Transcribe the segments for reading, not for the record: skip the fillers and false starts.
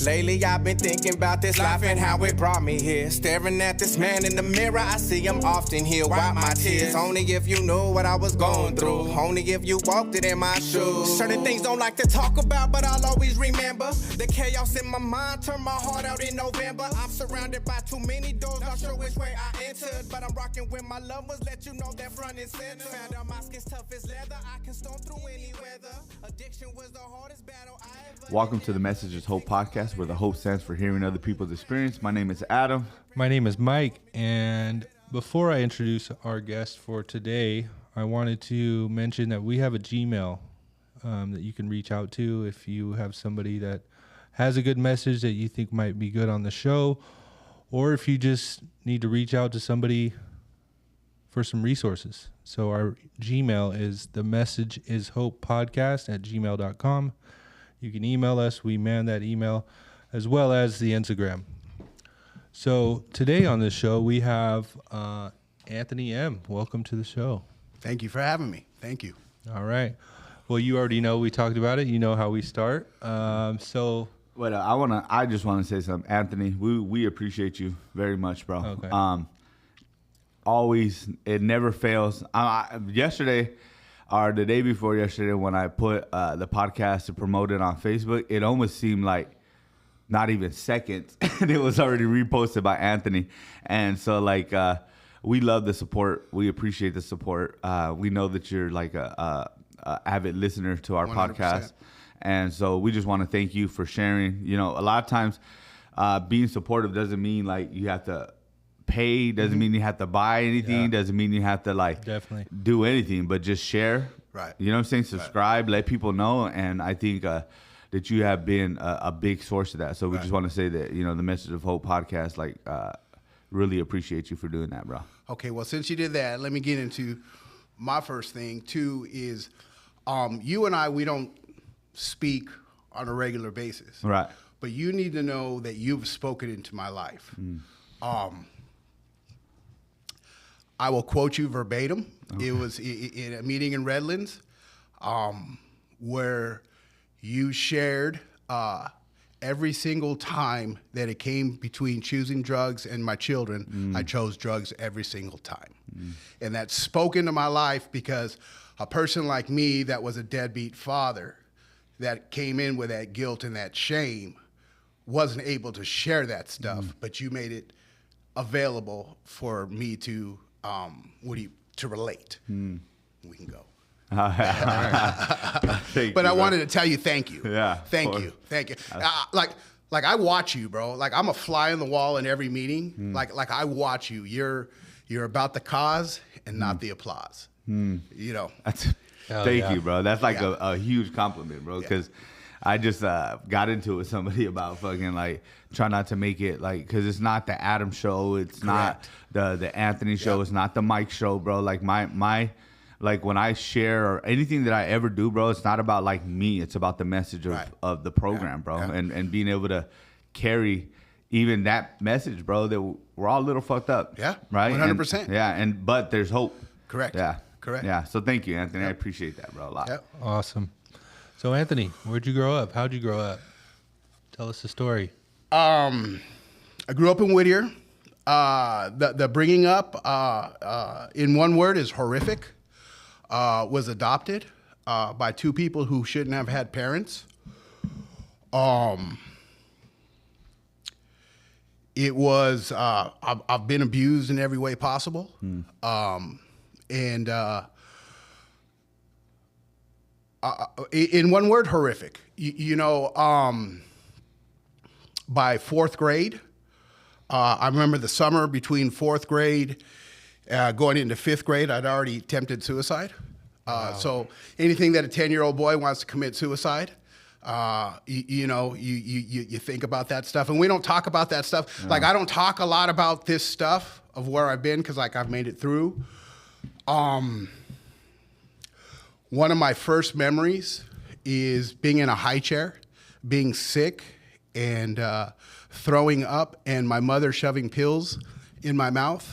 Lately I've been thinking about this life and how it brought me here. Staring at this man in the mirror, I see him often. He'll wipe my tears. Only if you knew what I was going through. Only if you walked it in my shoes. Certain things don't like to talk about, but I'll always remember. The chaos in my mind turned my heart out in November. I'm surrounded by too many doors, not sure which way I entered. But I'm rocking with my loved ones, let you know that front and center. Found out my skin's tough as leather, I can storm through any weather. Addiction was the hardest battle I ever. Welcome to the Message is Hope podcast, where the hope stands for hearing other people's experience. My name is Adam. My name is Mike, and before I introduce our guest for today, I wanted to mention that we have a Gmail that you can reach out to if you have somebody that has a good message that you think might be good on the show, or if you just need to reach out to somebody for some resources. So our Gmail is themessageishopepodcast@gmail.com. You can email us. We man that email, as well as the Instagram. So today on this show, we have Anthony M. Welcome to the show. Thank you for having me. Thank you. All right. Well, you already know we talked about it. You know how we start. I just want to say something, Anthony. We appreciate you very much, bro. Okay. Always, it never fails. Yesterday, or the day before yesterday, when I put the podcast to promote it on Facebook, it almost seemed like not even seconds, and it was already reposted by Anthony. And so, we love the support. We appreciate the support. We know that you're like a avid listener to our 100%. podcast, and so we just want to thank you for sharing. You know, a lot of times, being supportive doesn't mean like you have to pay, doesn't mean you have to buy anything, doesn't mean you have to Definitely do anything, but just share. Right. You know what I'm saying? Subscribe, let people know, and I think that you have been a big source of that. So we just want to say that, you know, the Message of Hope podcast, really appreciate you for doing that, bro. Okay, well, since you did that, let me get into my first thing, too, is you and I, we don't speak on a regular basis. Right. But you need to know that you've spoken into my life. I will quote you verbatim. Okay. It was in a meeting in Redlands where you shared every single time that it came between choosing drugs and my children, I chose drugs every single time. And that spoke into my life because a person like me that was a deadbeat father that came in with that guilt and that shame wasn't able to share that stuff, but you made it available for me to to relate. We can go. But I wanted to tell you thank you. Yeah. Thank you. Like I watch you, bro. Like I'm a fly on the wall in every meeting. Like I watch you. You're about the cause and not the applause. You know. Thank you, bro. That's like a huge compliment, bro. Because I just got into it with somebody about fucking try not to make it because it's not the Adam show. It's Correct. not the Anthony show. It's not the Mike show, bro. Like my when I share or anything that I ever do, bro, it's not about me. It's about the message of the program, bro. Yeah. And being able to carry even that message, bro, that we're all a little fucked up. Yeah. Right? 100%. But there's hope. Correct. Yeah. Correct. Yeah. So thank you, Anthony. I appreciate that, bro, a lot. Yep. awesome. So Anthony, where'd you grow up? How'd you grow up? Tell us the story. I grew up in Whittier. The bringing up, in one word, is horrific. Was adopted by two people who shouldn't have had parents. It was I've been abused in every way possible, and in one word, horrific. By fourth grade, I remember the summer between fourth grade going into fifth grade, I'd already attempted suicide. Wow. So anything that a 10-year-old boy wants to commit suicide, you think about that stuff. And we don't talk about that stuff. No. I don't talk a lot about this stuff of where I've been because I've made it through. One of my first memories is being in a high chair, being sick, and throwing up, and my mother shoving pills in my mouth.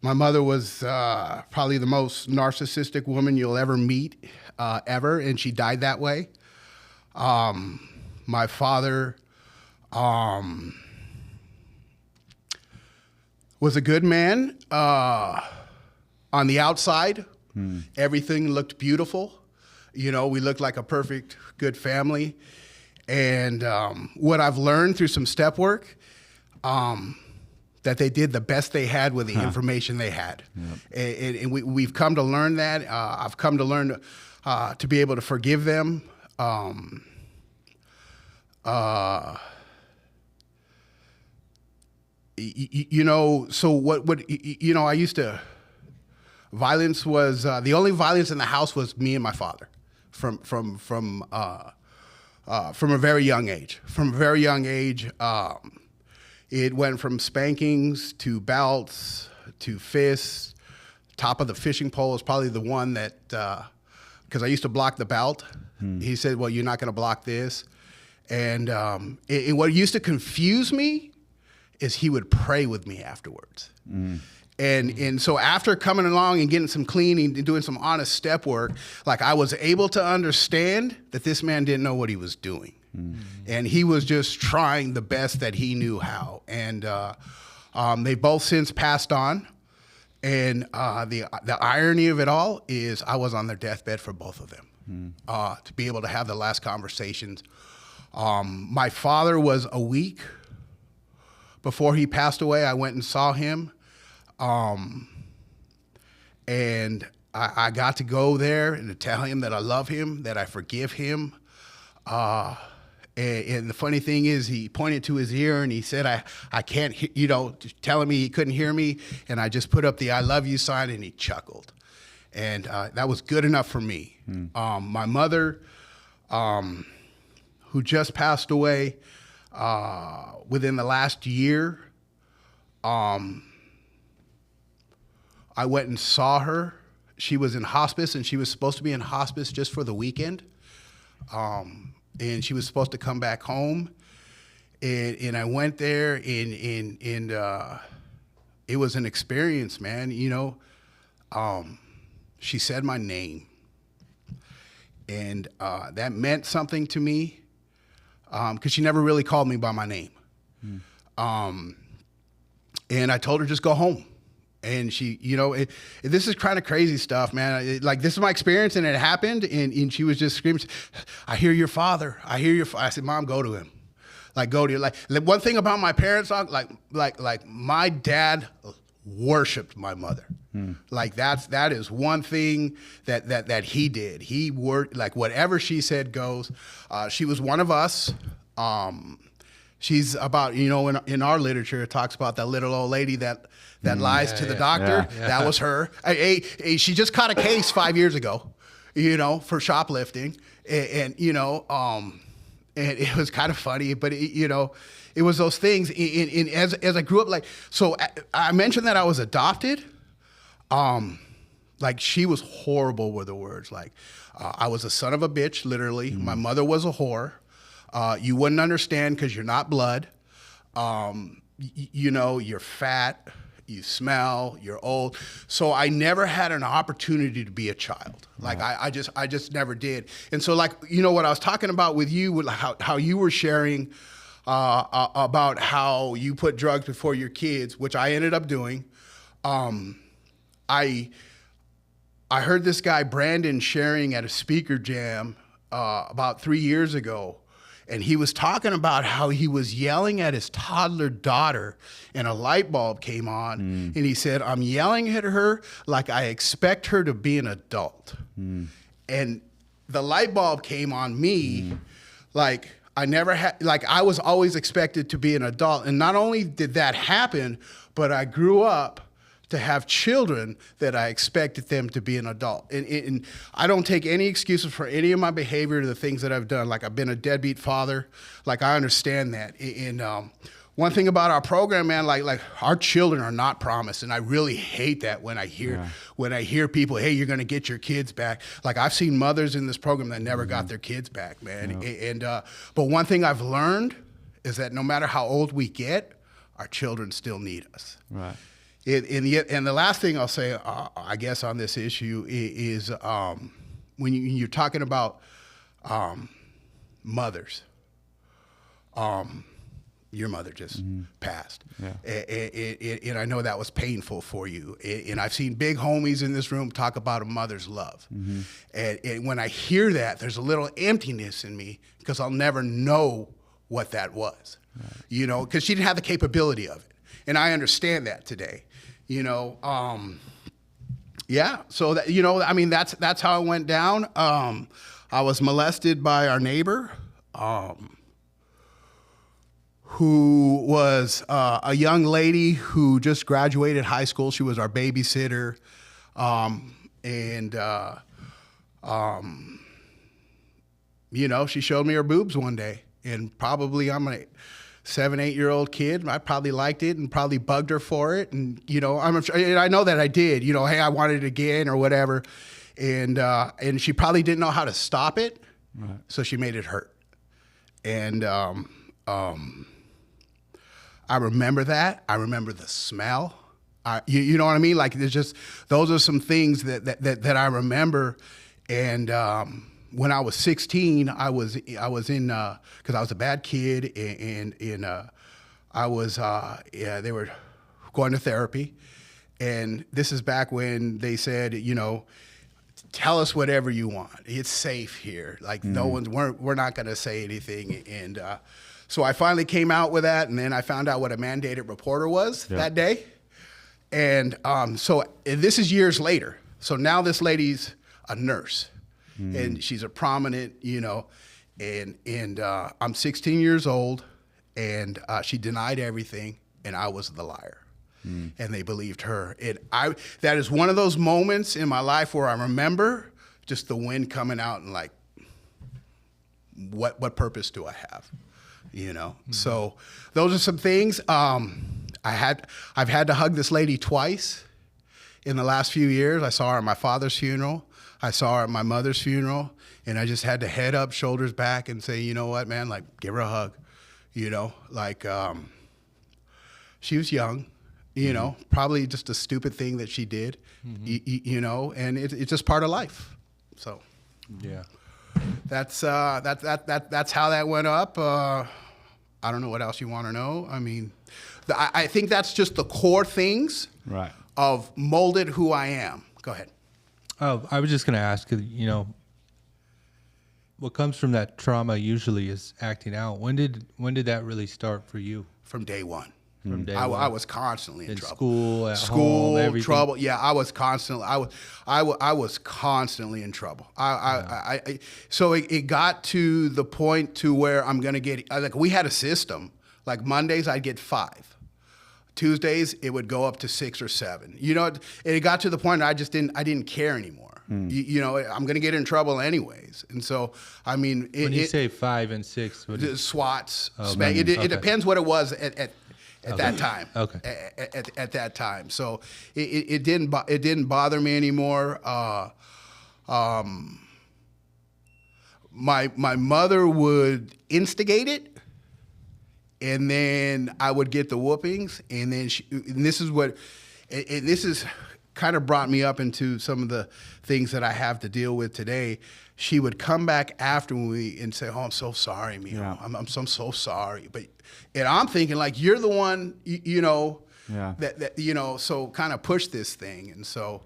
My mother was probably the most narcissistic woman you'll ever meet, ever, and she died that way. My My father was a good man. On the outside, everything looked beautiful. You know, we looked like a perfect, good family. And what I've learned through some step work, that they did the best they had with the information they had. Yep. And we've come to learn that. I've come to learn to be able to forgive them. You know, so what, you know, I used to, violence was, the only violence in the house was me and my father from a very young age. From a very young age, it went from spankings to belts to fists. Top of the fishing pole is probably the one that, because I used to block the belt. He said, well, you're not going to block this. And what used to confuse me is he would pray with me afterwards. And so after coming along and getting some cleaning and doing some honest step work, like I was able to understand that this man didn't know what he was doing. And he was just trying the best that he knew how. And they both since passed on. And the irony of it all is I was on their deathbed for both of them, to be able to have the last conversations. My father was a week before he passed away. I went and saw him. And I got to go there and to tell him that I love him, that I forgive him. And the funny thing is, he pointed to his ear and he said, I can't, you know, telling me he couldn't hear me. And I just put up the I love you sign and he chuckled. And that was good enough for me. My mother, who just passed away within the last year, I went and saw her. She was in hospice, and she was supposed to be in hospice just for the weekend. And she was supposed to come back home. And I went there, and it was an experience, man. You know, she said my name. And that meant something to me, because she never really called me by my name. And I told her, just go home. And she, you know, this is kind of crazy stuff, man. Like, this is my experience, and it happened, and she was just screaming, I hear your father. I hear your father. I said, Mom, go to him. Like, go to him. Like, one thing about my parents, like my dad worshiped my mother. Like, that is one thing that he did. He worked, like, whatever she said goes. She was one of us. She's about, you know, in our literature, it talks about that little old lady that lies to the doctor. Yeah. That was her. She just caught a case 5 years ago, you know, for shoplifting. And you know, and it was kind of funny, but you know, it was those things. And as I grew up, like, so I mentioned that I was adopted. Like, she was horrible with the words. Like, I was a son of a bitch, literally. My mother was a whore. You wouldn't understand because you're not blood. You know, you're fat, you smell, you're old. So I never had an opportunity to be a child. Like, I just never did. And so, like, you know what I was talking about with you, with how you were sharing about how you put drugs before your kids, which I ended up doing. I heard this guy, Brandon, sharing at a speaker jam about 3 years ago. And he was talking about how he was yelling at his toddler daughter, and a light bulb came on. And he said, I'm yelling at her like I expect her to be an adult. And the light bulb came on me like I never had, like I was always expected to be an adult. And not only did that happen, but I grew up to have children that I expected them to be an adult. And I don't take any excuses for any of my behavior, the things that I've done. Like, I've been a deadbeat father. Like, I understand that. And one thing about our program, man, like our children are not promised. And I really hate that when I hear people, hey, you're going to get your kids back. Like, I've seen mothers in this program that never got their kids back, man. And but one thing I've learned is that no matter how old we get, our children still need us. Right. And the last thing I'll say, I guess, on this issue is when you're talking about mothers, your mother just passed. Yeah. And I know that was painful for you. And I've seen big homies in this room talk about a mother's love. And when I hear that, there's a little emptiness in me because I'll never know what that was, you know, because she didn't have the capability of it. And I understand that today, you know. Yeah, so that, you know, I mean, that's how it went down. I was molested by our neighbor, who was a young lady who just graduated high school. She was our babysitter, you know, she showed me her boobs one day, and probably I'm a 7-8-year-old kid. I probably liked it and probably bugged her for it, and you know, and I know that I did. You know, hey, I wanted it again or whatever, and she probably didn't know how to stop it, so she made it hurt, and I remember that. I remember the smell. You know what I mean? Like, there's just, those are some things that I remember. And when I was 16, I was in, because I was a bad kid, and I was, they were going to therapy. And this is back when they said, you know, tell us whatever you want. It's safe here. Like, no one's, we're not going to say anything. And so I finally came out with that, and then I found out what a mandated reporter was that day. And so this is years later. So now this lady's a nurse, and she's a prominent, you know, and I'm 16 years old, and she denied everything, and I was the liar. And they believed her. And that is one of those moments in my life where I remember just the wind coming out and like, what purpose do I have? You know? So those are some things. I've had to hug this lady twice in the last few years. I saw her at my father's funeral. I saw her at my mother's funeral, and I just had to head up, shoulders back, and say, you know what, man, like, give her a hug. You know, like, she was young. You know, probably just a stupid thing that she did, you know, and it's just part of life. So, yeah, that's how that went up. I don't know what else you want to know. I mean, I think that's just the core things of molded who I am. Go ahead. Oh, I was just going to ask, you know, what comes from that trauma usually is acting out. When did that really start for you? From day one. From day I one. was constantly in trouble. School, at home, everything. Trouble. Yeah, I was constantly. I was constantly in trouble. So it got to the point to where I'm gonna get, like, we had a system. Like, Mondays I'd get 5. Tuesdays it would go up to 6 or 7. You know, it got to the point I didn't care anymore. You know, I'm gonna get in trouble anyways. And so, I mean, when you say 5 and 6, what is SWATs, okay. It depends what it was at that time. Okay. At that time, so it didn't bother me anymore. My mother would instigate it, and then I would get the whoopings, and then this is kind of brought me up into some of the things that I have to deal with today. She would come back after me and say, "Oh, I'm so sorry, Mio. Yeah. I'm so sorry." And I'm thinking, like, you're the one, you know, that you know, so kind of push this thing. And so,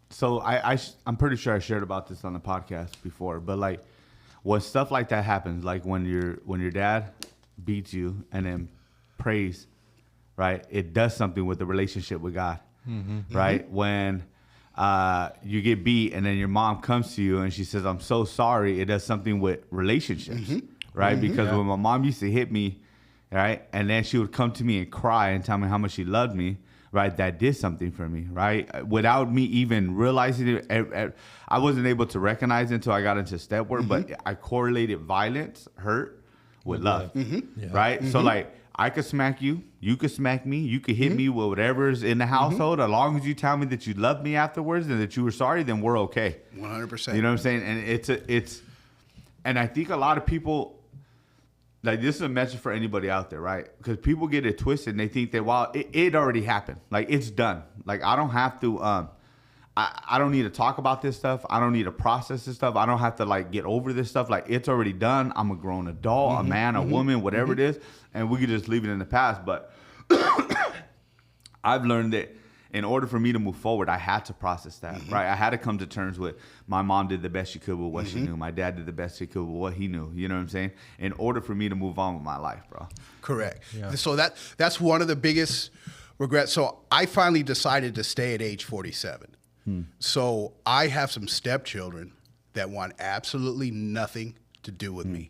so I'm pretty sure I shared about this on the podcast before, but like, when stuff like that happens, like when your dad beats you and then prays, right? It does something with the relationship with God, right? When you get beat and then your mom comes to you and she says, "I'm so sorry," it does something with relationships, right? Because when my mom used to hit me, right, and then she would come to me and cry and tell me how much she loved me, right, that did something for me, right? Without me even realizing it, I wasn't able to recognize it until I got into step work, but I correlated violence, hurt, with love, right? So, like, I could smack you, you could smack me, you could hit me with whatever's in the household. As long as you tell me that you love me afterwards and that you were sorry, then we're okay. 100%. You know what I'm saying? And and I think a lot of people, like, this is a message for anybody out there, right? Because people get it twisted and they think that, well, it already happened. Like, it's done. Like, I don't have to I don't need to talk about this stuff. I don't need to process this stuff. I don't have to like get over this stuff. Like it's already done. I'm a grown adult, a man, a woman, whatever it is, and we could just leave it in the past. But I've learned that in order for me to move forward, I had to process that, right? I had to come to terms with my mom did the best she could with what she knew. My dad did the best he could with what he knew. You know what I'm saying? In order for me to move on with my life, bro. Correct. Yeah. So that's one of the biggest regrets. So I finally decided to stay at age 47. So I have some stepchildren that want absolutely nothing to do with me,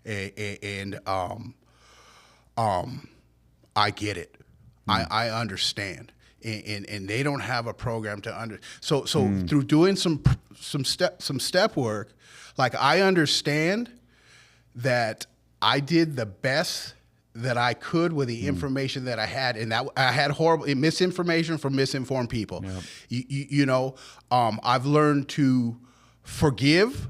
and I get it. I understand, and they don't have a program to So through doing some step work, like I understand that I did the best that I could with the information that I had, and that I had horrible misinformation from misinformed people. Yep. I've learned to forgive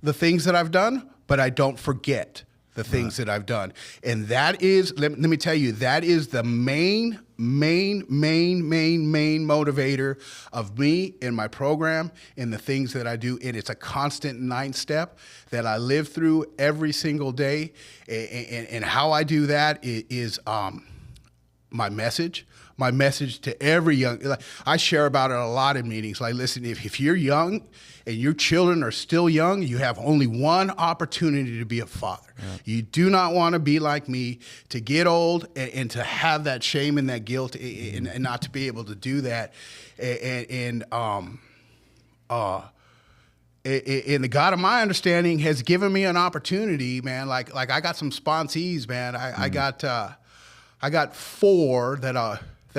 the things that I've done, but I don't forget the things that I've done. And that is, let me tell you, that is the main motivator of me in my program and the things that I do. And it's a constant 9-step that I live through every single day. And how I do that is my message to every young, like, I share about it a lot in meetings. Like, listen, if you're young and your children are still young, you have only one opportunity to be a father. Yeah. You do not want to be like me, to get old and to have that shame and that guilt and not to be able to do that. And the God of my understanding has given me an opportunity, man. Like I got some sponsees, man. I got 4 that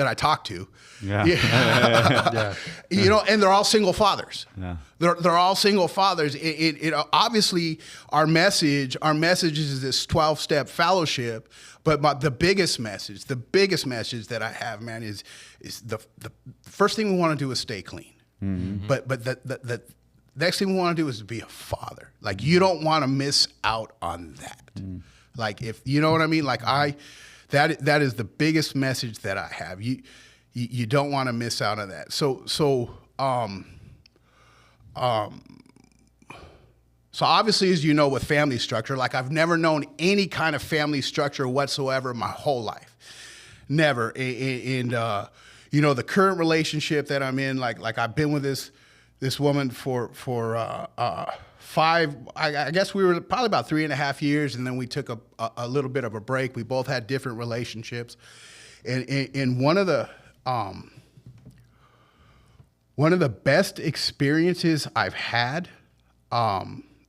I talk to. Yeah. Yeah. And they're all single fathers. Yeah. They're all single fathers. It obviously our message is this 12-step fellowship, but the biggest message that I have, man, is the first thing we want to do is stay clean. Mm-hmm. But the next thing we want to do is to be a father. Like, you don't want to miss out on that. Like, if you know what I mean, like that is the biggest message that I have. You don't want to miss out on that. So obviously, as you know, with family structure, like I've never known any kind of family structure whatsoever my whole life. Never. And the current relationship that I'm in, like I've been with this woman for 5, I guess we were probably about 3.5 years, and then we took a little bit of a break. We both had different relationships, and one of the best experiences I've had,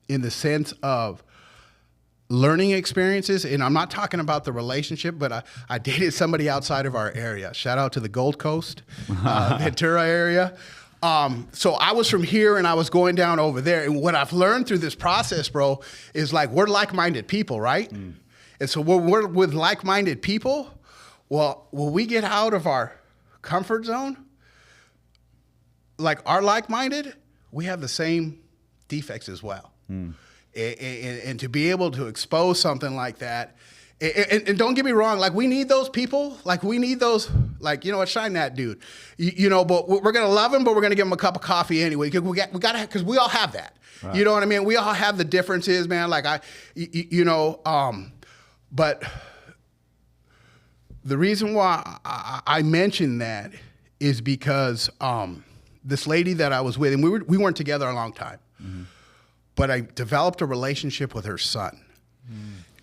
in the sense of learning experiences, and I'm not talking about the relationship, but I dated somebody outside of our area. Shout out to the Gold Coast, Ventura area. So I was from here and I was going down over there. And what I've learned through this process, bro, is like, we're like-minded people, right? And so we're with like-minded people. Well, when we get out of our comfort zone, like our like-minded, we have the same defects as well. And to be able to expose something like that, and don't get me wrong, like we need those people, like we need those, like, shine that dude, but we're going to love him, but we're going to give him a cup of coffee anyway. Cause because we all have that, right. You know what I mean? We all have the differences, man. Like but the reason why I mentioned that is because, this lady that I was with, and we weren't together a long time, but I developed a relationship with her son.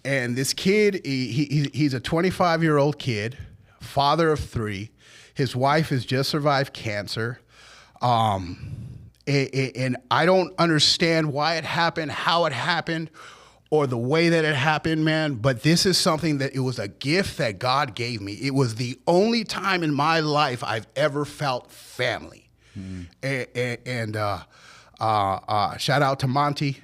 And this kid, he's a 25-year-old kid, father of 3. His wife has just survived cancer. And I don't understand why it happened, how it happened, or the way that it happened, man. But this is something that it was a gift that God gave me. It was the only time in my life I've ever felt family. And shout out to Monty.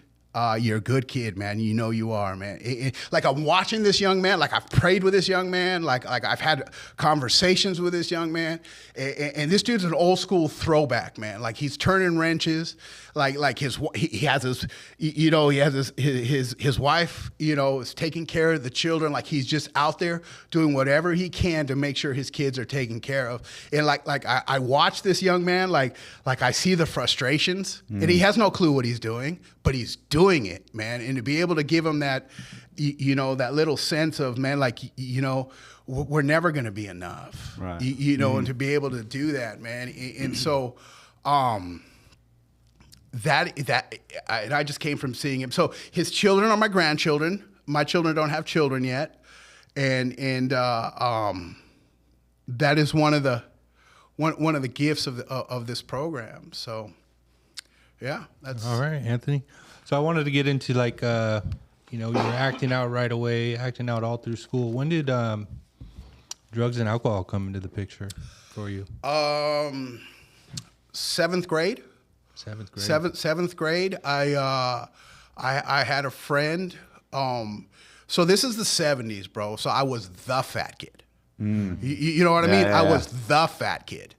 you're a good kid, man. You know you are, man. Like I'm watching this young man, like I've prayed with this young man, like I've had conversations with this young man, and this dude's an old school throwback, man. Like he's turning wrenches, like he has his, you know, he has his wife, you know, is taking care of the children. Like he's just out there doing whatever he can to make sure his kids are taken care of. And like I watch this young man, like I see the frustrations, and he has no clue what he's doing, but he's doing it, man. And to be able to give him that, you know, that little sense of, man, like, you know, we're never going to be enough, right. You know, and to be able to do that, man. And so, and I just came from seeing him. So his children are my grandchildren. My children don't have children yet. And that is one of the gifts of this program. So, yeah, that's all right, Anthony. So I wanted to get into like, you know, you were acting out right away, acting out all through school. When did drugs and alcohol come into the picture for you? 7th grade. Seventh grade. Seventh grade. I had a friend. So this is the 70s, bro. So I was the fat kid. You know what I mean? Yeah. I was the fat kid.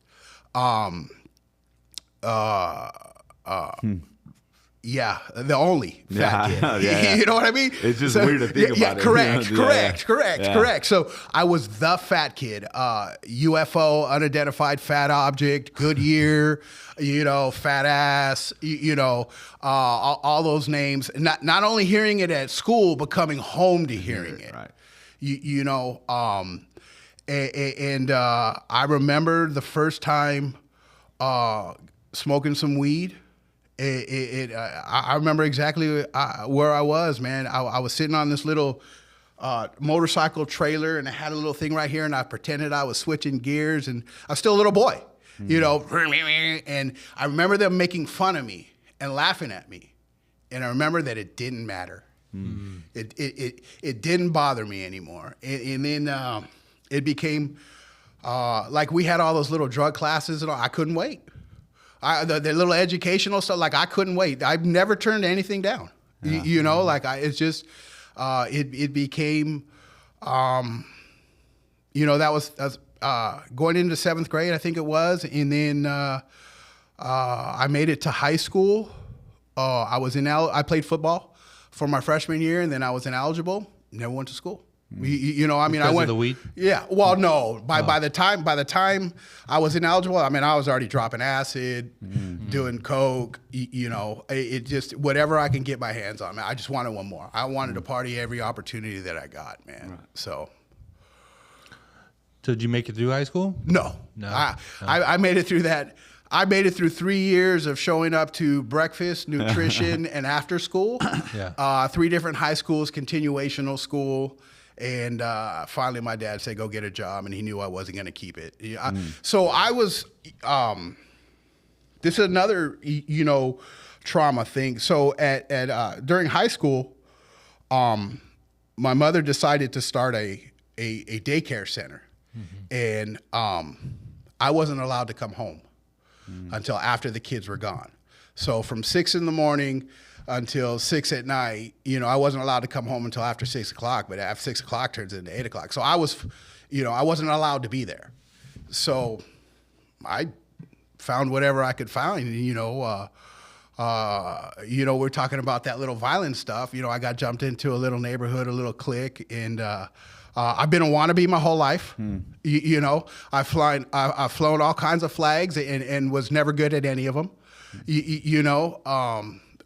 Yeah, the only fat kid. Yeah. You know what I mean? It's just weird to think about it. Correct, Yeah. correct. So I was the fat kid. UFO, unidentified fat object, Goodyear, you know, fat ass, you know, all those names. Not only hearing it at school, but coming home to hearing it. Right. You know, and I remember the first time smoking some weed. I remember exactly where I was, man. I was sitting on this little motorcycle trailer, and I had a little thing right here, and I pretended I was switching gears, and I was still a little boy, you know. And I remember them making fun of me and laughing at me, and I remember that it didn't matter. It didn't bother me anymore. And then it became like we had all those little drug classes, and I couldn't wait. The little educational stuff, like I couldn't wait. I've never turned anything down. Yeah. You know, like it's just, it became, you know, that was going into 7th grade, I think it was. And then I made it to high school. I played football for my freshman year, and then I was ineligible, never went to school. You know, I mean, because I went. Of the weed? Yeah. Well, no. By the time I was ineligible, I mean, I was already dropping acid, doing coke. You know, it just whatever I can get my hands on. Man, I just wanted one more. I wanted to party every opportunity that I got, man. Right. So did you make it through high school? No. I made it through that. I made it through 3 years of showing up to breakfast, nutrition, and after school. Yeah. 3 different high schools, continuational school. And finally, my dad said, "Go get a job," and he knew I wasn't going to keep it. So I was. This is another, you know, trauma thing. So at during high school, my mother decided to start a daycare center, and I wasn't allowed to come home until after the kids were gone. So from 6 in the morning until 6 at night, you know, I wasn't allowed to come home until after 6 o'clock, but after 6 o'clock turns into 8 o'clock. So I was, you know, I wasn't allowed to be there. So I found whatever I could find, you know, we're talking about that little violent stuff. You know, I got jumped into a little neighborhood, a little clique, and I've been a wannabe my whole life. You know, I've flown all kinds of flags and was never good at any of them. You know,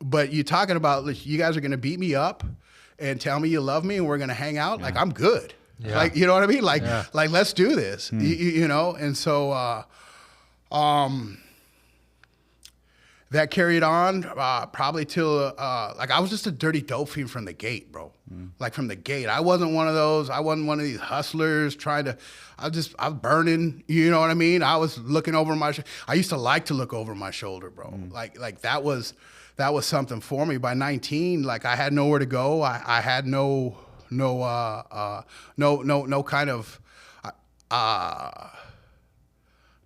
but you're talking about, you guys are going to beat me up and tell me you love me and we're going to hang out. Yeah. Like, I'm good. Yeah. Like, you know what I mean? Like, like let's do this, you know? And so, that carried on, probably till, like I was just a dirty dope fiend from the gate, bro. Like from the gate. I wasn't one of those. I wasn't one of these hustlers trying to, I was burning, you know what I mean? I was looking over I used to like to look over my shoulder, bro. Like that was something for me. By 19, like I had nowhere to go. I had no kind of,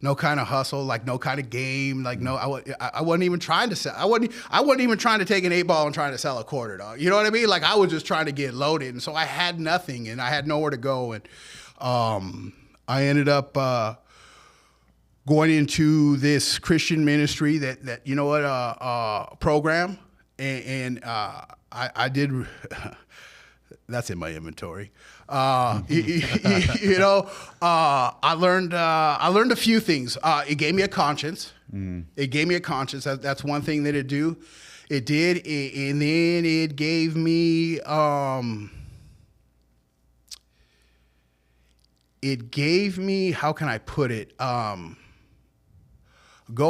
no kind of hustle, like no kind of game, like no, I wasn't even trying to sell. I wasn't even trying to take an 8-ball and trying to sell a quarter, dog. You know what I mean? Like I was just trying to get loaded, and so I had nothing, and I had nowhere to go, and I ended up going into this Christian ministry that you know what program, and I did. That's in my inventory. I learned a few things. It gave me a conscience. It gave me a conscience. That's one thing that it did. And then it gave me. It gave me. How can I put it? Go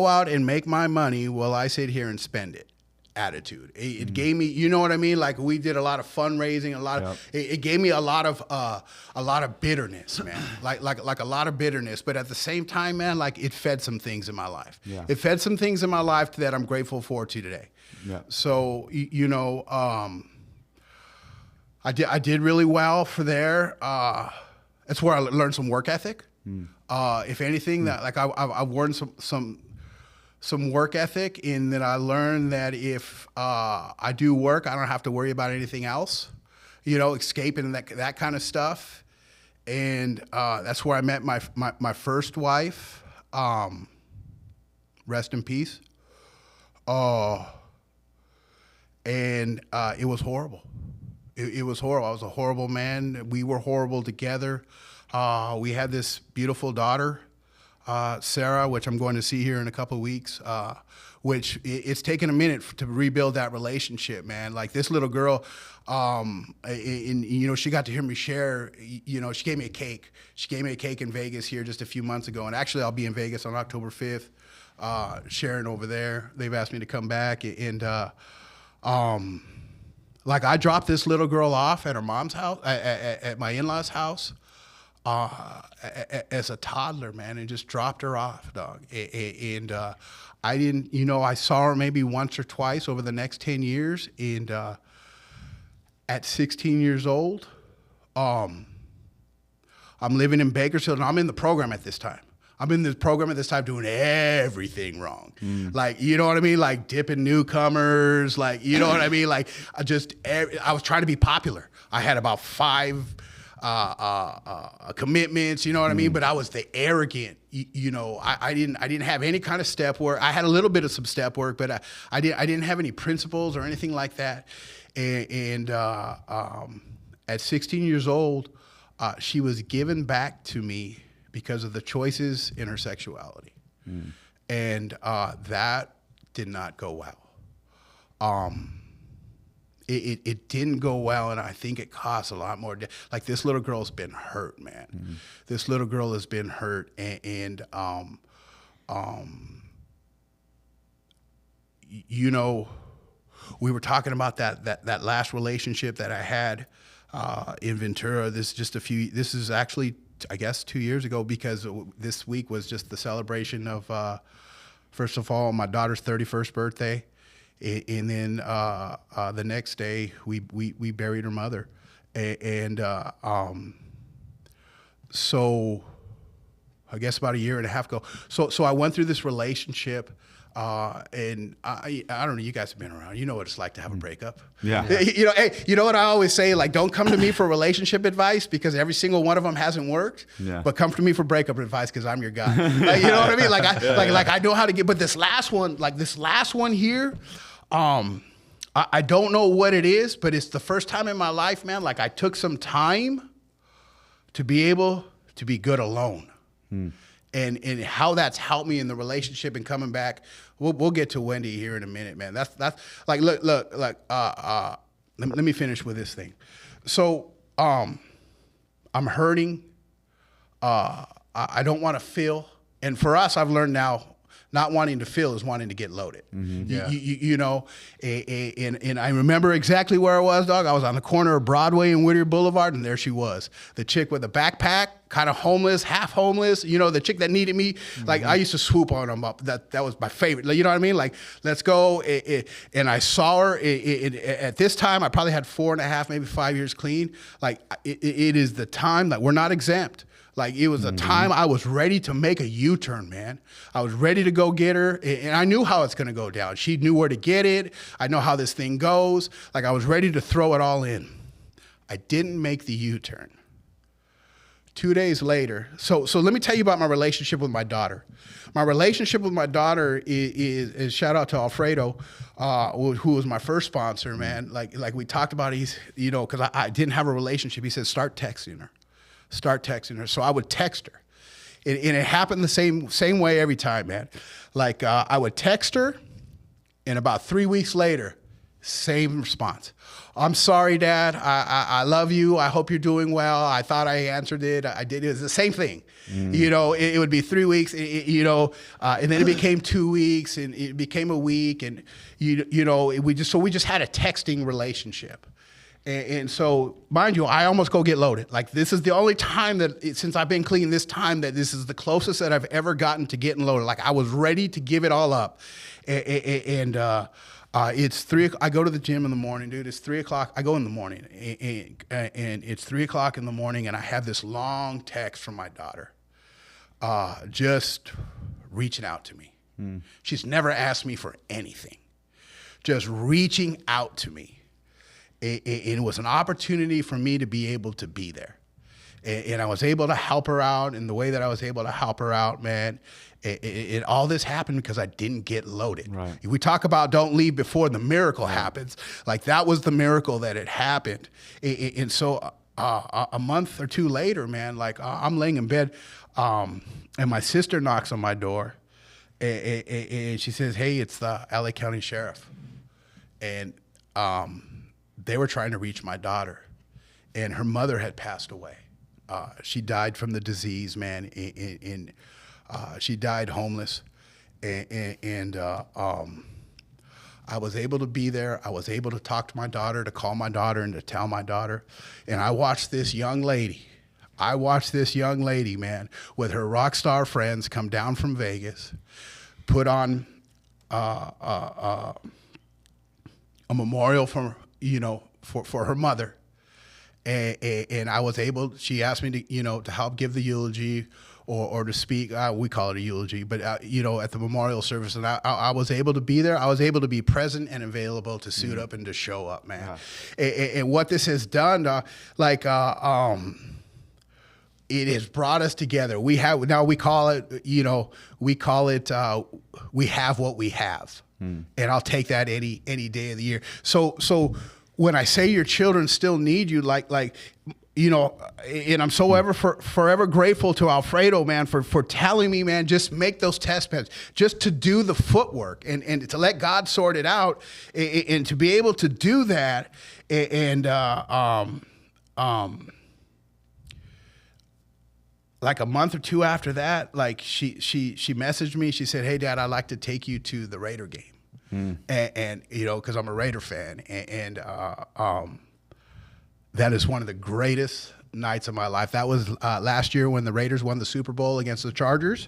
out and make my money while I sit here and spend it. Attitude. It gave me, you know what I mean? Like we did a lot of fundraising, it gave me a lot of bitterness, man. like a lot of bitterness. But at the same time, man, like it fed some things in my life. Yeah. It fed some things in my life that I'm grateful for today. Yeah. So I did really well for there. That's where I learned some work ethic. If anything, that like I've learned some work ethic in that I learned that if I do work, I don't have to worry about anything else, escaping that kind of stuff. And that's where I met my first wife. Rest in peace. And it was horrible. It was horrible. I was a horrible man. We were horrible together. We had this beautiful daughter, Sarah, which I'm going to see here in a couple of weeks, which it's taken a minute to rebuild that relationship, man. Like this little girl, she got to hear me share, she gave me a cake. She gave me a cake in Vegas here just a few months ago. And actually I'll be in Vegas on October 5th, sharing over there. They've asked me to come back. And like I dropped this little girl off at her mom's house, at my in-laws' house. As a toddler, man, and just dropped her off, dog. And I didn't, I saw her maybe once or twice over the next 10 years. And at 16 years old, I'm living in Bakersfield, and I'm in the program at this time. I'm in this program at this time doing everything wrong. Like, you know what I mean? Like dipping newcomers, like, you know what I mean? Like I was trying to be popular. I had about 5 commitments, you know what I mean? But I was the arrogant, I didn't have any kind of step work. I had a little bit of some step work, but I didn't have any principles or anything like that. And at 16 years old, she was given back to me because of the choices in her sexuality. And that did not go well. It didn't go well, and I think it cost a lot more. Like this little girl's been hurt, man. This little girl has been hurt, and we were talking about that last relationship that I had in Ventura. This is actually, I guess, 2 years ago, because this week was just the celebration of, first of all, my daughter's 31st birthday. And then the next day we buried her mother, and so I guess about a year and a half ago. So I went through this relationship, and I don't know. You guys have been around. You know what it's like to have a breakup. Yeah. Hey, you know what I always say? Like, don't come to me for relationship advice because every single one of them hasn't worked. Yeah. But come to me for breakup advice because I'm your guy. Like, you know what I mean? Like I know how to get. But this last one here. I don't know what it is, but it's the first time in my life, man, like I took some time to be able to be good alone. And how that's helped me in the relationship and coming back. We'll get to Wendy here in a minute, man. That's like, look, let me finish with this thing. So, I'm hurting. I don't want to feel. And for us, I've learned now, not wanting to feel is wanting to get loaded. Yeah. And I remember exactly where I was, dog. I was on the corner of Broadway and Whittier Boulevard, and there she was. The chick with the backpack, kind of homeless, half homeless, the chick that needed me. Like, I used to swoop on them up. That was my favorite. You know what I mean? Like, let's go. And I saw her. At this time, I probably had 4.5, maybe 5 years clean. Like, it is the time that we're not exempt. Like, it was a time I was ready to make a U-turn, man. I was ready to go get her, and I knew how it's going to go down. She knew where to get it. I know how this thing goes. Like, I was ready to throw it all in. I didn't make the U-turn. 2 days later, so let me tell you about my relationship with my daughter. My relationship with my daughter is shout out to Alfredo, who was my first sponsor, man. Like we talked about, he's, you know, because I didn't have a relationship. He said, start texting her. So I would text her. And it happened the same way every time, man. Like, I would text her, and about 3 weeks later, same response. I'm sorry, Dad. I love you. I hope you're doing well. I thought I answered it. I did. It was the same thing. You know, it would be 3 weeks, you know, and then it became 2 weeks, and it became a week. And, you know, we just had a texting relationship. And so, mind you, I almost go get loaded. Like, this is the only time since I've been clean, this is the closest that I've ever gotten to getting loaded. Like, I was ready to give it all up. And it's 3 o'clock. I go to the gym in the morning, dude. It's 3 o'clock. I go in the morning, and it's 3 o'clock in the morning, and I have this long text from my daughter, just reaching out to me. She's never asked me for anything, just reaching out to me. It was an opportunity for me to be able to be there. And I was able to help her out in the way that I was able to help her out, man. All this happened because I didn't get loaded. Right. We talk about don't leave before the miracle happens. Like, that was the miracle that had happened. And so a month or two later, man, like, I'm laying in bed, and my sister knocks on my door, and she says, hey, it's the LA County Sheriff. And they were trying to reach my daughter, and her mother had passed away. She died from the disease, man, and she died homeless. And I was able to be there. I was able to talk to my daughter, to call my daughter, and to tell my daughter. And I watched this young lady, man, with her rock star friends come down from Vegas, put on a memorial for her mother. And I was able, she asked me to help give the eulogy or to speak. We call it a eulogy, but, at the memorial service. And I was able to be there. I was able to be present and available to suit up and to show up, man. Yeah. And what this has done, it has brought us together. We have what we have. And I'll take that any day of the year. So when I say your children still need you, and I'm so forever grateful to Alfredo, man, for telling me, man, just make those test pens, just to do the footwork and to let God sort it out, and to be able to do that. Like a month or two after that, like she messaged me. She said, hey, Dad, I'd like to take you to the Raider game. And because I'm a Raider fan, and that is one of the greatest nights of my life. That was last year when the Raiders won the Super Bowl against the Chargers.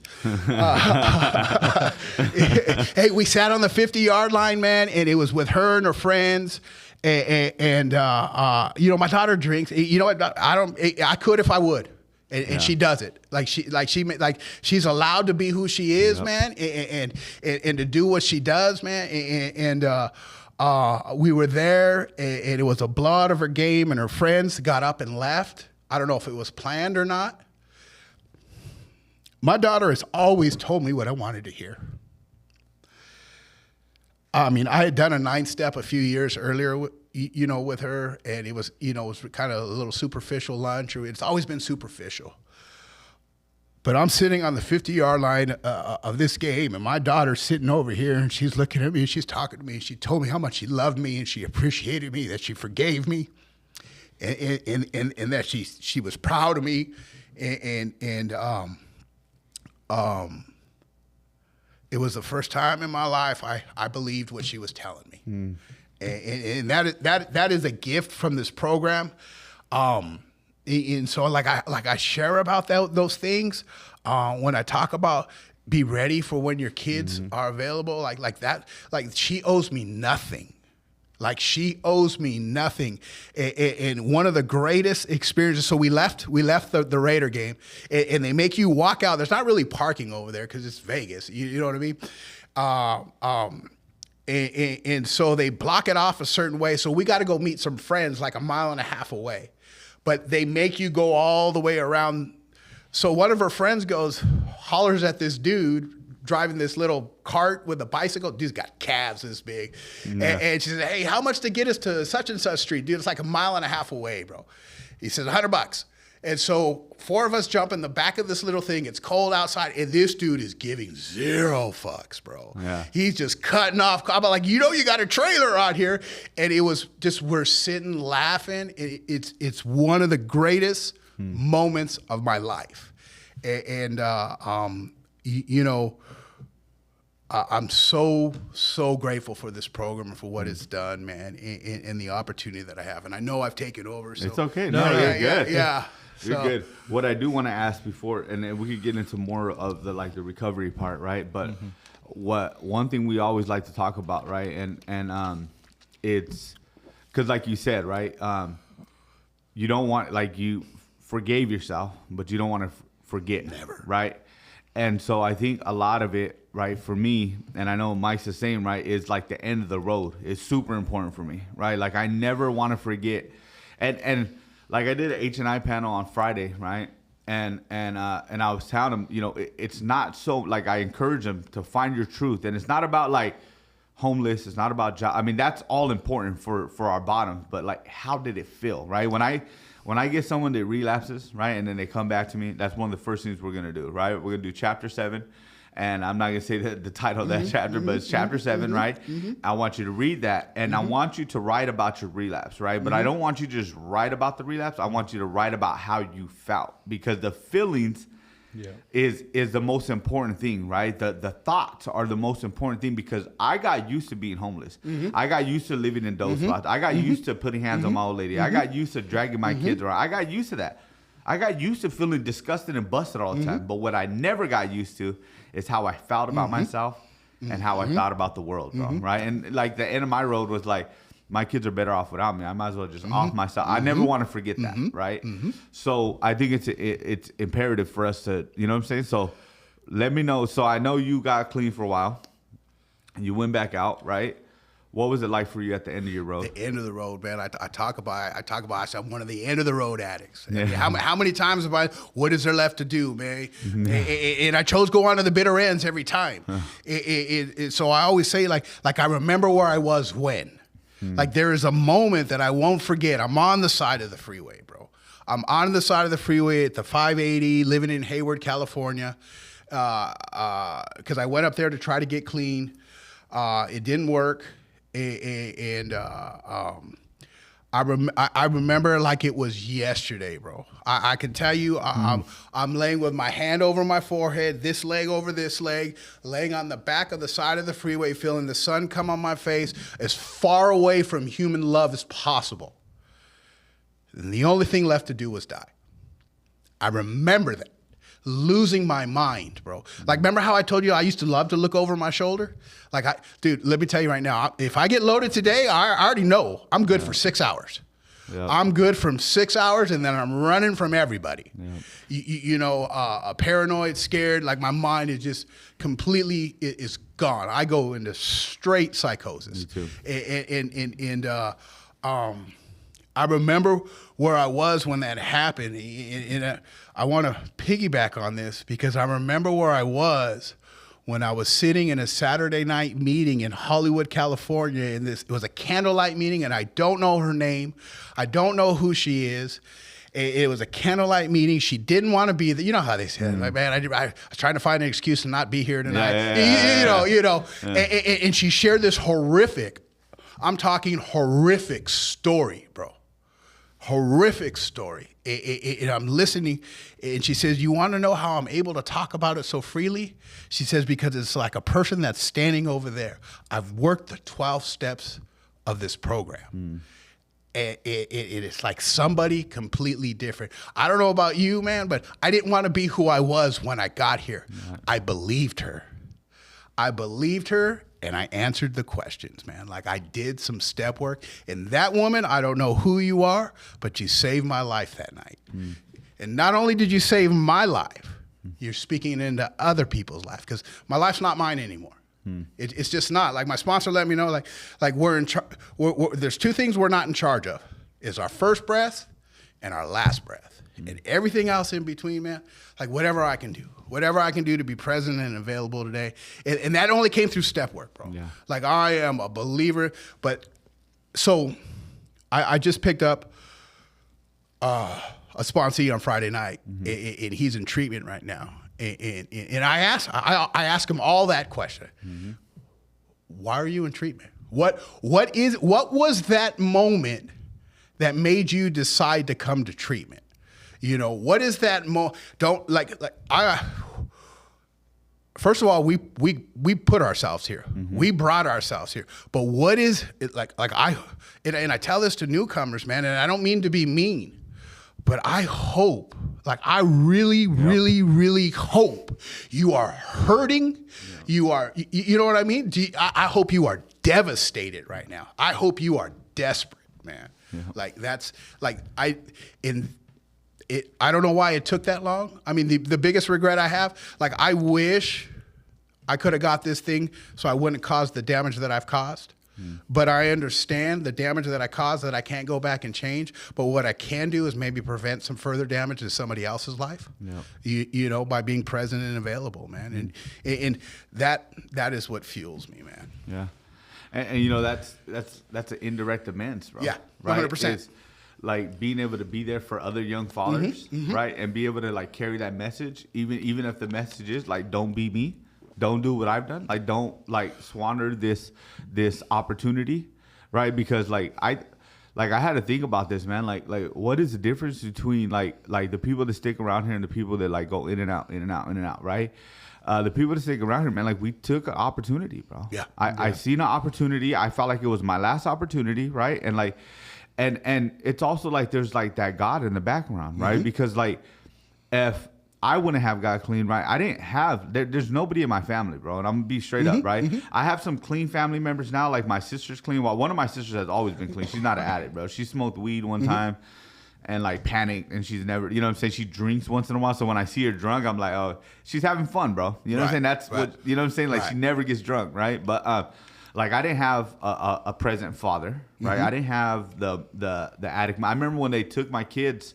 Hey, we sat on the 50-yard line, man, and it was with her and her friends. And my daughter drinks. You know what? I could if I would. And she does it. She's allowed to be who she is, man, and to do what she does, man. And we were there, and it was a blowout of her game, and her friends got up and left. I don't know if it was planned or not. My daughter has always told me what I wanted to hear. I mean, I had done a 9-step a few years earlier, with her, and it was, it was kind of a little superficial lunch. It's always been superficial. But I'm sitting on the 50-yard line of this game, and my daughter's sitting over here, and she's looking at me, and she's talking to me, and she told me how much she loved me, and she appreciated me, that she forgave me, and that she was proud of me, and it was the first time in my life I believed what she was telling me. And that is a gift from this program. And so I share about those things when I talk about be ready for when your kids are available, like that. Like, she owes me nothing. Like she owes me nothing. And one of the greatest experiences, so we left the Raider game, and they make you walk out. There's not really parking over there because it's Vegas. You know what I mean? And so they block it off a certain way. So we got to go meet some friends like 1.5 miles away. But they make you go all the way around. So one of her friends hollers at this dude driving this little cart with a bicycle. Dude's got calves this big. Yeah. And she said, hey, how much to get us to such and such street? Dude, it's like 1.5 miles away, bro. He says, $100. And so 4 of us jump in the back of this little thing. It's cold outside, and this dude is giving 0 fucks, bro. Yeah. He's just cutting off. I'm like, you got a trailer out here. And it was just, we're sitting laughing. It's one of the greatest moments of my life. And I'm so grateful for this program and for what it's done, man, and the opportunity that I have. And I know I've taken over. So. It's okay. No, you're good. Yeah. You're good. What I do want to ask before, and then we could get into more of the recovery part, right? But one thing we always like to talk about, right? And it's because, like you said, right? You don't want, you forgave yourself, but you don't want to forget. Never. Right? And so I think a lot of it, right, for me, and I know Mike's the same, right, is the end of the road is super important for me, right? I never want to forget. And I did an H&I panel on Friday, right? And I was telling them, it's not so, I encourage them to find your truth. And it's not about homeless. It's not about job. I mean, that's all important for our bottom. But how did it feel, right? When I get someone that relapses, right, and then they come back to me, that's one of the first things we're going to do, right? We're going to do chapter 7. And I'm not going to say the title of that chapter, but it's chapter 7, right? I want you to read that, and I want you to write about your relapse, right? But I don't want you to just write about the relapse. I want you to write about how you felt, because the feelings is the most important thing, right? The thoughts are the most important thing, because I got used to being homeless. I got used to living in those spots. I got used to putting hands on my old lady. I got used to dragging my kids around. I got used to that. I got used to feeling disgusted and busted all the time. But what I never got used to is how I felt about myself and how I thought about the world, bro, right? And the end of my road was my kids are better off without me. I might as well just off myself. I never want to forget that, right? So I think it's imperative for us to, you know what I'm saying? So let me know. So I know you got clean for a while. You went back out, right? What was it like for you at the end of your road? The end of the road, man. I talk about I'm one of the end of the road addicts. Yeah. How many times have what is there left to do, man? And I chose to go on to the bitter ends every time. So I always say I remember where I was when. There is a moment that I won't forget. I'm on the side of the freeway, bro. I'm on the side of the freeway at the 580, living in Hayward, California, because I went up there to try to get clean. It didn't work. And I remember like it was yesterday, bro. I can tell you, I'm laying with my hand over my forehead, this leg over this leg, laying on the back of the side of the freeway, feeling the sun come on my face, as far away from human love as possible. And the only thing left to do was die. I remember that. Losing my mind, bro. Remember how I told you I used to love to look over my shoulder? Dude, let me tell you right now, if I get loaded today, I already know I'm good for 6 hours. Yep. I'm good from 6 hours, and then I'm running from everybody. Yep. Paranoid, scared, my mind is just completely is gone. I go into straight psychosis. Me too. And I remember where I was when that happened, and I want to piggyback on this because I remember where I was when I was sitting in a Saturday night meeting in Hollywood, California, and it was a candlelight meeting, and I don't know her name. I don't know who she is. It was a candlelight meeting. She didn't want to be there. You know how they say it. Man, I was trying to find an excuse to not be here tonight. Yeah. And she shared this horrific story, bro. Horrific story. And I'm listening, and she says, you want to know how I'm able to talk about it so freely? She says, because it's like a person that's standing over there. I've worked the 12 steps of this program. And it's like somebody completely different. I don't know about you, man, but I didn't want to be who I was when I got here. I believed her. and I answered the questions, man. Like, I did some step work. And that woman, I don't know who you are, but you saved my life that night. And not only did you save my life, you're speaking into other people's life, because my life's not mine anymore. It's just not. Like, my sponsor let me know, like we're in charge. There's two things we're not in charge of, is our first breath and our last breath. And everything else in between, man, like whatever I can do to be present and available today. And that only came through step work, bro. Yeah. Like, I am a believer. But so I just picked up a sponsee on Friday night, and he's in treatment right now. And I ask him all that question. Why are you in treatment? What was that moment that made you decide to come to treatment? You know, what is that first of all, we put ourselves here. We brought ourselves here. But what is it and I tell this to newcomers, man, and I don't mean to be mean, but I hope, I really, really, really hope you are hurting. Yeah. You know what I mean? I hope you are devastated right now. I hope you are desperate, man. Yeah. I don't know why it took that long. I mean, the biggest regret I have, I wish I could have got this thing so I wouldn't cause the damage that I've caused. But I understand the damage that I caused that I can't go back and change. But what I can do is maybe prevent some further damage in somebody else's life. Yep. You know, by being present and available, man. And that is what fuels me, man. Yeah. And you know, that's an indirect amends, bro. Yeah, 100%. Right? Like being able to be there for other young fathers, right? And be able to carry that message, even if the message is don't be me. Don't do what I've done. Don't squander this opportunity, right? Because I had to think about this, man. What is the difference between the people that stick around here and the people that go in and out, right? The people that stick around here, man, we took an opportunity, bro. Yeah. I seen an opportunity. I felt like it was my last opportunity, right? And and it's also there's that God in the background, right? Because if I wouldn't have got clean, right? I didn't have, there's nobody in my family, bro. And I'm going to be straight up, right? I have some clean family members now. My sister's clean. Well, one of my sisters has always been clean. She's not an addict, bro. She smoked weed one time and panicked, and she's never, you know what I'm saying? She drinks once in a while. So when I see her drunk, I'm like, oh, she's having fun, bro. You know what I'm saying? That's what, you know what I'm saying? She never gets drunk, right? But I didn't have a present father, right? I didn't have the addict. I remember when they took my kids,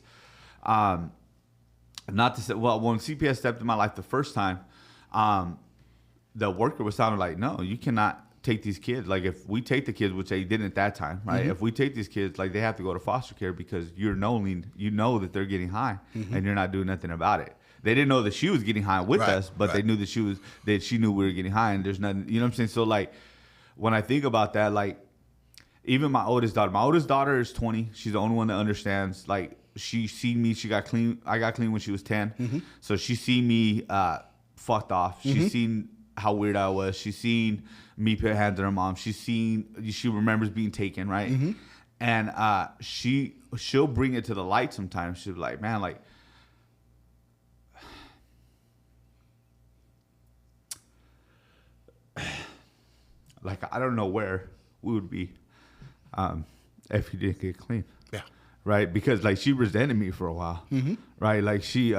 not to say, well, when CPS stepped in my life the first time, the worker was sounding like, no, you cannot take these kids. If we take the kids, which they didn't at that time, right? If we take these kids, they have to go to foster care because you know that they're getting high and you're not doing nothing about it. They didn't know that she was getting high with us, but they knew that she knew we were getting high, and there's nothing, you know what I'm saying? So when I think about that, even my oldest daughter is 20. She's the only one that understands, she seen me. She got clean. I got clean when she was 10. So she seen me fucked off. She seen how weird I was. She seen me put hands on her mom. She remembers being taken, right? And she'll bring it to the light sometimes. She'll be like, man, I don't know where we would be if you didn't get clean. Yeah. Right, because she resented me for a while, right? She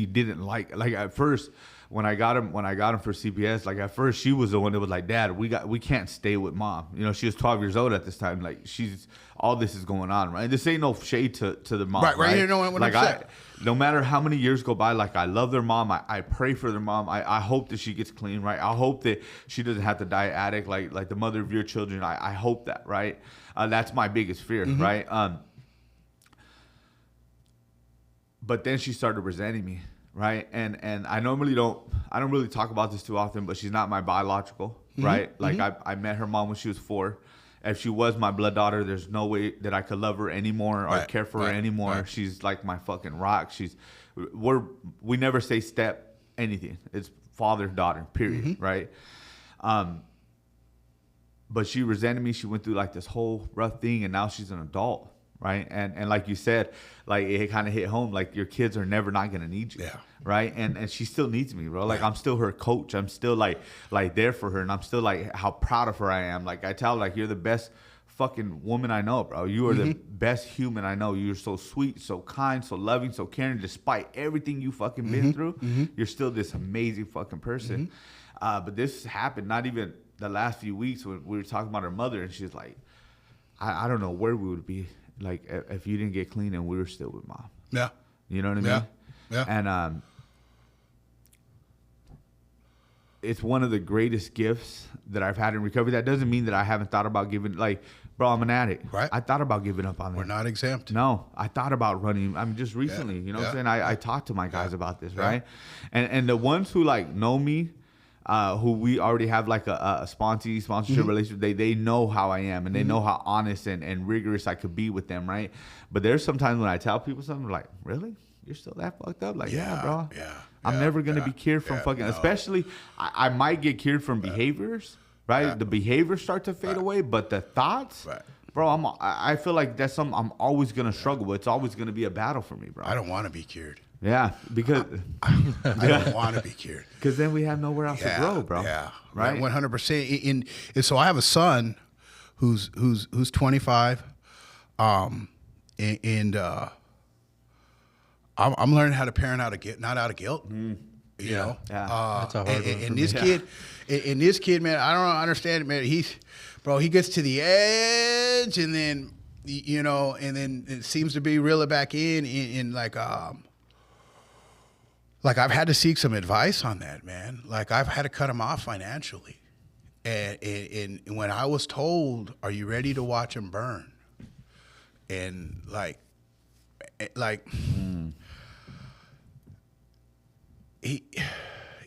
didn't at first when I got him for CPS. At first she was the one that was like, Dad, we can't stay with Mom. You know, she was 12 years old at this time. She's all this is going on, right? This ain't no shade to the mom, right? You know what I'm saying. No matter how many years go by, I love their mom. I pray for their mom. I hope that she gets clean, right? I hope that she doesn't have to die addict like the mother of your children. I hope that, right? That's my biggest fear, right? But then she started resenting me, right? And I don't really talk about this too often, but she's not my biological, right? I met her mom when she was 4. If she was my blood daughter, there's no way that I could love her anymore or care for her anymore. Right. She's like my fucking rock. We never say step anything. It's father, daughter, period, right? But she resented me. She went through this whole rough thing, and now she's an adult, right? And like you said, like it kind of hit home. Like your kids are never not gonna need you, Yeah. right? And she still needs me, bro. Like I'm still her coach. I'm still like there for her, and I'm still like how proud of her I am. Like I tell her, like, you're the best fucking woman I know, bro. You are the best human I know. You're so sweet, so kind, so loving, so caring. Despite everything you fucking been through, you're still this amazing fucking person. But this happened not even the last few weeks when we were talking about her mother, and she's like, I don't know where we would be like if you didn't get clean and we were still with mom. Yeah. You know what I mean? Yeah. Yeah. And it's one of the greatest gifts that I've had in recovery. That doesn't mean that I haven't thought about giving, like, bro, I'm an addict. Right. I thought about giving up on that. We're not exempt. No, I thought about running. I mean, just recently, you know what I'm saying? I talked to my guys about this, right? And the ones who, like, know me, who we already have, like, a sponsorship relationship, they know how I am, and they know how honest and rigorous I could be with them, right? But there's sometimes when I tell people something, like, really? You're still that fucked up? Like, yeah bro. Yeah. I'm never going to be cured from fucking, especially, I might get cured from behaviors, right? Yeah. The behaviors start to fade away, but the thoughts, bro, I feel like that's something I'm always going to struggle with. It's always going to be a battle for me, bro. I don't want to be cured. Yeah, because I don't want to be cured. Because then we have nowhere else to grow, bro. Yeah, right. 100%. And so I have a son who's 25, and I'm learning how to parent not out of guilt. You know, That's a hard one. and this kid, man, I don't understand it, man. He gets to the edge, and then you know, and then it seems to be reeling back in like I've had to seek some advice on that, man. Like I've had to cut him off financially, and when I was told, "Are you ready to watch him burn?" and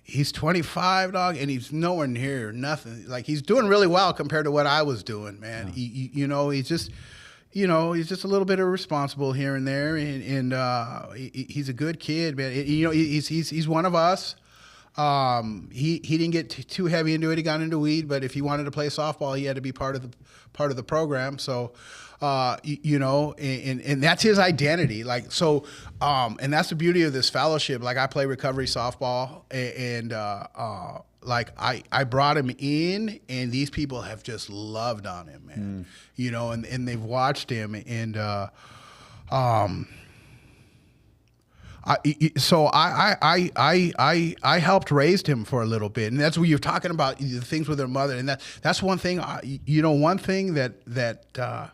he's 25, dog, and he's nowhere near nothing. Like he's doing really well compared to what I was doing, man. He's just a little bit irresponsible here and there, and he's a good kid, man. He's one of us. He didn't get too heavy into it. He got into weed, but if he wanted to play softball, he had to be part of the program. So, and that's his identity. Like so, and that's the beauty of this fellowship. Like I play recovery softball, and like I brought him in, and these people have just loved on him, man. You know, and they've watched him, and I helped raise him for a little bit, and that's what you're talking about, the things with their mother, and that's one thing. One thing that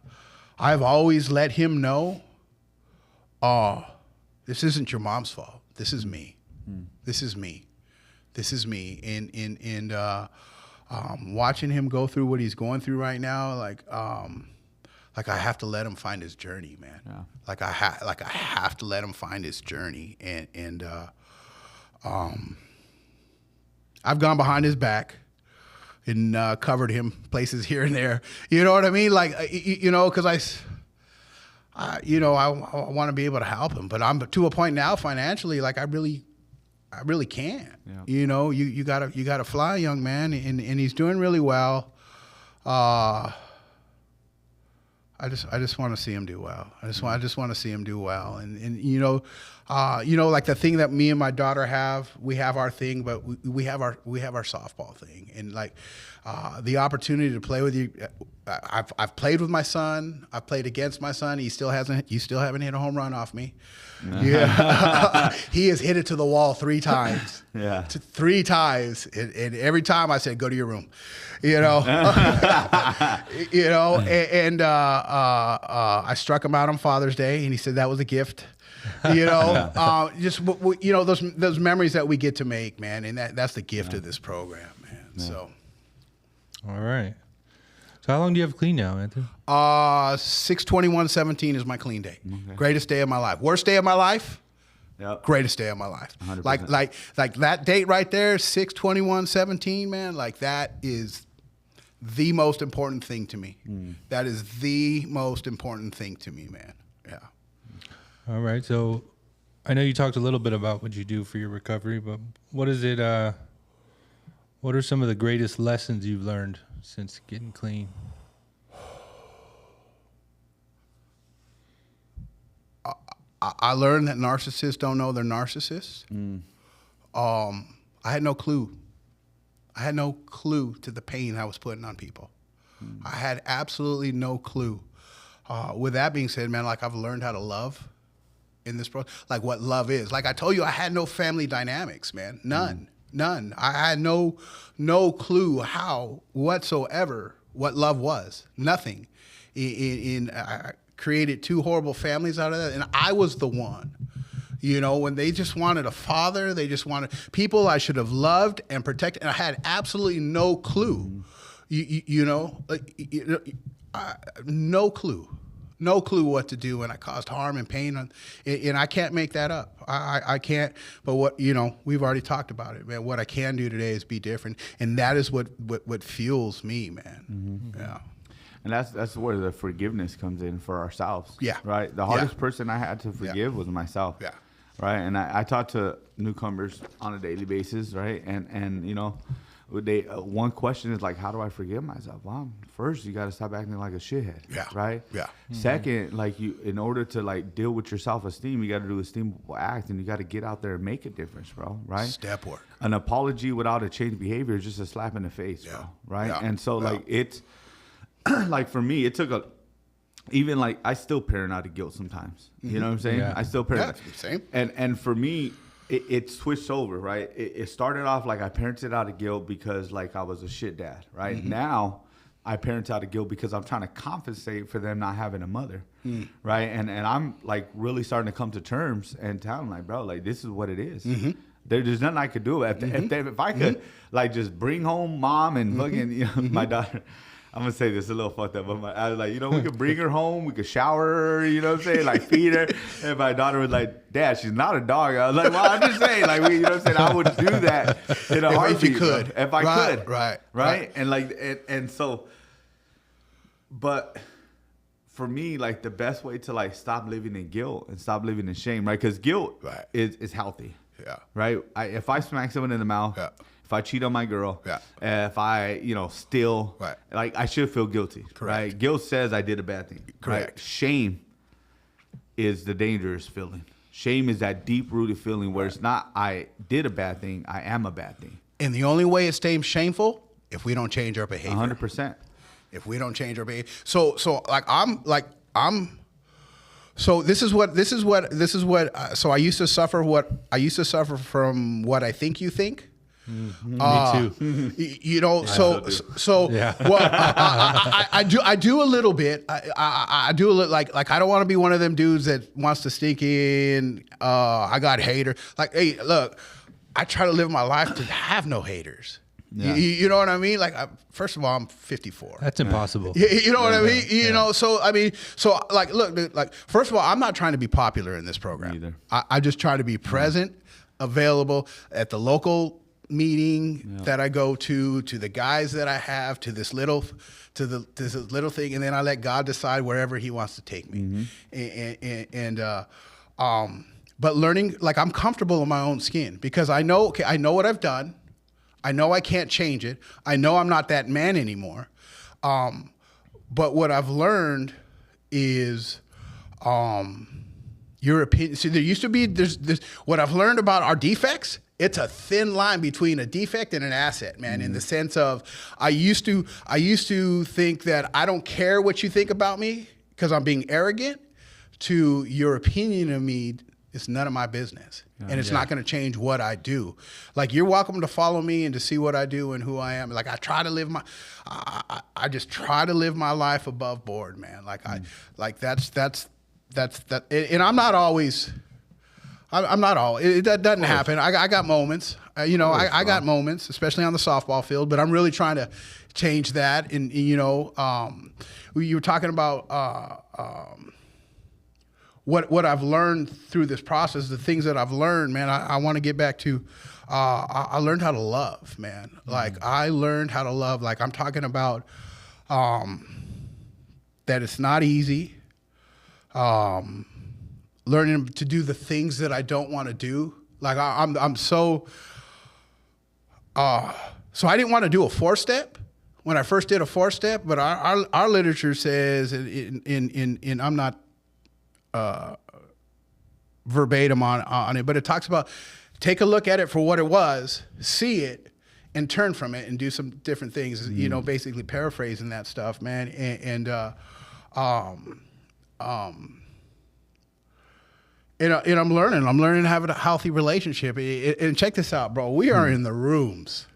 I've always let him know. This isn't your mom's fault. This is me. This is me. This is me. And watching him go through what he's going through right now, like I have to let him find his journey, man. Yeah. Like I have to let him find his journey, and I've gone behind his back and covered him places here and there. You know what I mean? Like because I want to be able to help him, but I'm to a point now financially, like I really can't. Yeah. You know, you gotta fly, young man, and he's doing really well. I just want to see him do well. I just want to see him do well. And like the thing that me and my daughter have, we have our thing, but we have our softball thing. And like the opportunity to play with you, I've played with my son. I've played against my son. You still haven't hit a home run off me. Yeah, he has hit it to the wall 3 times. Yeah, 3 times, and every time I said, "Go to your room," you know. And I struck him out on Father's Day, and he said that was a gift. You know, just those memories that we get to make, man, and that's the gift of this program, man. Yeah. So, all right. So how long do you have clean now, Anthony? 6/21/17 is my clean day. Okay. Greatest day of my life. Worst day of my life. Yep. Greatest day of my life. 100%. Like that date right there, 6/21/17, man. Like that is the most important thing to me. That is the most important thing to me, man. Yeah. All right. So I know you talked a little bit about what you do for your recovery, but what is it? What are some of the greatest lessons you've learned since getting clean? I learned that narcissists don't know they're narcissists. I had no clue. I had no clue to the pain I was putting on people. I had absolutely no clue. With that being said, man, like I've learned how to love in this process, like what love is. Like I told you, I had no family dynamics, man. None. I had no clue how whatsoever what love was. Nothing. I created 2 horrible families out of that, and I was the one. You know, when they just wanted a father, they just wanted people I should have loved and protected, and I had absolutely no clue. No clue what to do, and I caused harm and pain, and I can't make that up. I can't. But what we've already talked about it, man. What I can do today is be different, and that is what fuels me, man. Mm-hmm. Yeah. And that's where the forgiveness comes in for ourselves. Yeah. Right. The hardest person I had to forgive was myself. Yeah. Right. And I talk to newcomers on a daily basis. Right. And they one question is like, how do I forgive myself? Well, first you got to stop acting like a shithead. Yeah. Right. Yeah. Mm-hmm. Second, like in order to like deal with your self-esteem, you got to do esteemable act, and you got to get out there and make a difference, bro. Right. Step work. An apology without a change behavior is just a slap in the face, bro. Right. Yeah. And so like it's like for me, it took even like I still parent out of guilt sometimes. You know what I'm saying? Yeah. I still parent. Yeah, same. And for me, it switched over, right? It started off like I parented out of guilt because like I was a shit dad, right? Mm-hmm. Now I parent out of guilt because I'm trying to compensate for them not having a mother, right? And I'm like really starting to come to terms and tell them like, bro, like this is what it is. Mm-hmm. There's nothing I could do. If I could like just bring home mom and fucking my daughter. I'm gonna say this a little fucked up, but I was like, we could bring her home, we could shower her, you know what I'm saying, like feed her. And my daughter was like, Dad, she's not a dog. I was like, well, I'm just saying, like, you know what I'm saying, I would do that in a heartbeat. If you could, if I could, right, and like, and so, but for me, like the best way to like stop living in guilt and stop living in shame, right? Because guilt is healthy, right? If I smack someone in the mouth. If I cheat on my girl, if I, steal, like I should feel guilty. Correct. Right? Guilt says I did a bad thing. Correct. Right? Shame is the dangerous feeling. Shame is that deep-rooted feeling where it's not I did a bad thing, I am a bad thing. And the only way it stays shameful if we don't change our behavior. 100%. If we don't change our behavior. So this is what so I used to suffer from what I think you think. Me too. I do a little bit. I do a little like I don't want to be one of them dudes that wants to stink in. I got haters. Like, hey, look, I try to live my life to have no haters. Yeah. You know what I mean? Like, first of all, I'm 54. That's impossible. You know what I mean? You know, so I mean, so like, look, like, first of all, I'm not trying to be popular in this program. Either. I just try to be present, available at the local meeting that I go to the guys that I have, to this little thing, and then I let God decide wherever He wants to take me. But learning, like, I'm comfortable in my own skin because I know what I've done. I know I can't change it. I know I'm not that man anymore. But what I've learned is your opinion. See, there used to be there's what I've learned about our defects. It's a thin line between a defect and an asset, man, in the sense of I used to think that I don't care what you think about me because I'm being arrogant, to your opinion of me is none of my business. And it's not going to change what I do. Like, you're welcome to follow me and to see what I do and who I am. Like, I try to live I just try to live my life above board, man. Like, that's and I'm not always, that doesn't happen. I got moments, I got moments, especially on the softball field, but I'm really trying to change that. And, you were talking about, what I've learned through this process, the things that I've learned, man, I want to get back to, I learned how to love, man. Like, I learned how to love. Like, I'm talking about that it's not easy. Learning to do the things that I don't want to do. Like, I'm so I didn't want to do a 4-step when I first did a 4-step, but our literature says, and I'm not verbatim on it, but it talks about take a look at it for what it was, see it, and turn from it and do some different things, you know, basically paraphrasing that stuff, man. And I'm learning to have a healthy relationship. And check this out, bro. We are in the rooms.